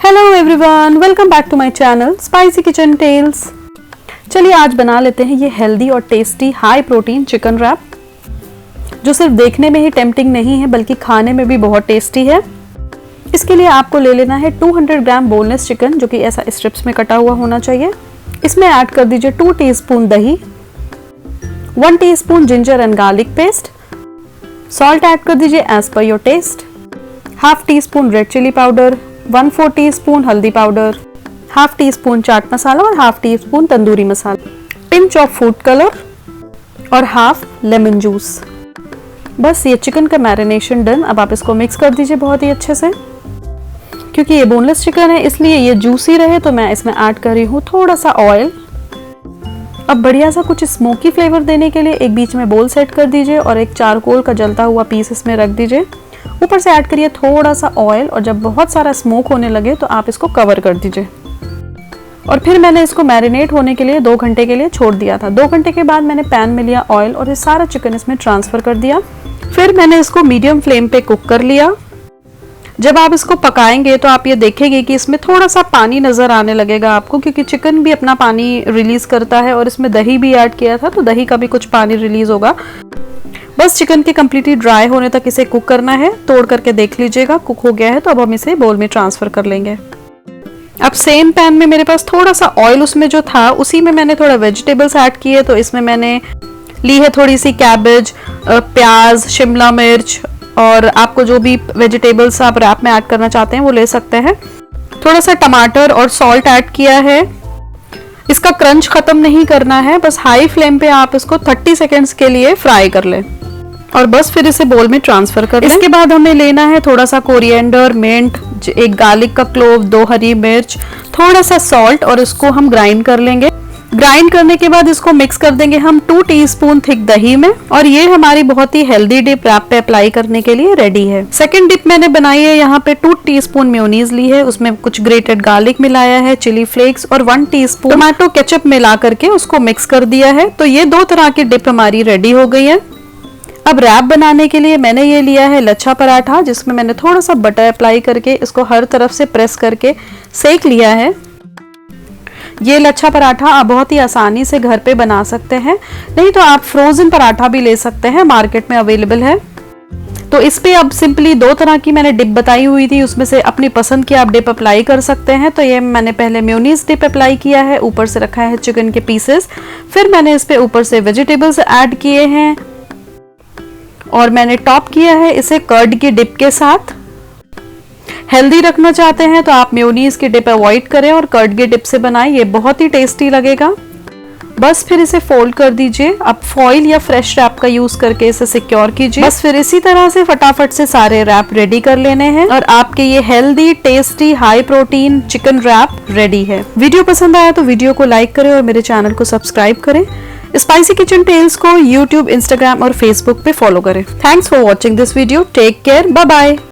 Hello everyone, welcome back to my channel spicy kitchen tales. चलिए आज बना लेते हैं ये हेल्दी और tasty high protein chicken wrap, जो सिर्फ देखने में ही टेम्पटिंग नहीं है बल्कि खाने में भी बहुत टेस्टी है। इसके लिए आपको ले लेना है 200 ग्राम बोनलेस चिकन, जो कि ऐसा स्ट्रिप्स में कटा हुआ होना चाहिए। इसमें ऐड कर दीजिए 2 टीस्पून दही, 1 teaspoon ginger and garlic paste, salt add कर दीजिए as per your taste, half teaspoon red chilli powder, 1/4 teaspoon हल्दी powder, half teaspoon chaat masala और half teaspoon tandoori masala, pinch of food colour और half lemon juice. बस ये chicken का marination done. अब आप इसको मिक्स कर दीजिए बहुत ही अच्छे से। क्योंकि ये बोनलेस चिकन है इसलिए ये जूसी रहे, तो मैं इसमें ऐड कर रही हूँ थोड़ा सा ऑयल। अब बढ़िया सा कुछ स्मोकी फ्लेवर देने के लिए एक बीच में बोल सेट कर दीजिए और एक चारकोल का जलता हुआ पीस इसमें रख दीजिए। ऊपर से ऐड करिए थोड़ा सा ऑयल और जब बहुत सारा स्मोक होने लगे तो आप इसको कवर कर दीजिए। और फिर मैंने इसको मैरिनेट होने के लिए 2 घंटे के लिए छोड़ दिया था। 2 घंटे के बाद मैंने पैन में लिया ऑयल और ये सारा चिकन इसमें ट्रांसफर कर दिया। फिर मैंने इसको मीडियम फ्लेम पे कुक कर लिया। जब आप इसको पकाएंगे तो आप ये देखेंगे कि इसमें थोड़ा सा पानी नजर आने लगेगा आपको, क्योंकि चिकन भी अपना पानी रिलीज करता है और इसमें दही भी ऐड किया था तो दही का भी कुछ पानी रिलीज होगा। बस चिकन के कंप्लीटली ड्राई होने तक इसे कुक करना है। तोड़ करके देख लीजिएगा कुक हो गया है, तो अब हम इसे बोल में ट्रांसफर कर लेंगे। अब सेम पैन में मेरे पास थोड़ा सा ऑयल उसमें जो था उसी में मैंने थोड़ा वेजिटेबल्स ऐड किए। तो इसमें मैंने ली है थोड़ी सी कैबेज, प्याज, शिमला मिर्च और आपको जो भी वेजिटेबल्स आप रैप में ऐड करना चाहते हैं वो ले सकते हैं। थोड़ा सा टमाटर और सॉल्ट ऐड किया है। इसका क्रंच खत्म नहीं करना है, बस हाई फ्लेम पे आप इसको 30 सेकेंड्स के लिए फ्राई कर लें और बस फिर इसे बोल में ट्रांसफर कर लें। इसके बाद हमें लेना है थोड़ा सा कोरिएंडर, मिंट, एक गार्लिक का क्लोव, 2 हरी मिर्च, थोड़ा सा सॉल्ट और इसको हम ग्राइंड कर लेंगे। ग्राइंड करने के बाद इसको मिक्स कर देंगे हम 2 टीस्पून थिक दही में और ये हमारी बहुत ही हेल्दी डिप रैप पे अप्लाई करने के लिए रेडी है। सेकंड डिप मैंने बनाई है, यहाँ पे 2 टीस्पून मेयोनीज ली है, उसमें कुछ ग्रेटेड गार्लिक मिलाया है, चिली फ्लेक्स और 1 टीस्पून टोमेटो केचप मिला करके उसको मिक्स कर दिया है। तो ये 2 तरह की डिप हमारी रेडी हो गई है। अब रैप बनाने के लिए मैंने ये लिया है लच्छा पराठा, जिसमें मैंने थोड़ा सा बटर अप्लाई करके इसको हर तरफ से प्रेस करके सेक लिया है। ये लच्छा पराठा आप बहुत ही आसानी से घर पे बना सकते हैं, नहीं तो आप फ्रोजन पराठा भी ले सकते हैं, मार्केट में अवेलेबल है। तो इस पे अब सिंपली 2 तरह की मैंने डिप बताई हुई थी, उसमें से अपनी पसंद की आप डिप अप्लाई कर सकते हैं। तो ये मैंने पहले मेयोनीज डिप अप्लाई किया है, ऊपर से रखा है चिकन के पीसेस, फिर मैंने इस पे ऊपर से वेजिटेबल्स ऐड किए हैं और मैंने टॉप किया है इसे कर्ड की डिप के साथ। हेल्दी रखना चाहते हैं तो आप मेयोनीज की डिप अवॉइड करें और कर्ड की डिप से बनाएं, ये बहुत ही टेस्टी लगेगा। बस फिर इसे फोल्ड कर दीजिए। अब फॉइल या फ्रेश रैप का यूज करके इसे सिक्योर कीजिए। बस फिर इसी तरह से फटाफट से सारे रैप रेडी कर लेने हैं और आपके ये healthy, tasty, high protein chicken rap ready है। वीडियो पसंद आया तो वीडियो को लाइक करें और मेरे चैनल को सब्सक्राइब करें। स्पाइसी किचन टेल्स को यूट्यूब, इंस्टाग्राम और फेसबुक पे फॉलो करें। Thanks for watching this video. Take care, bye bye.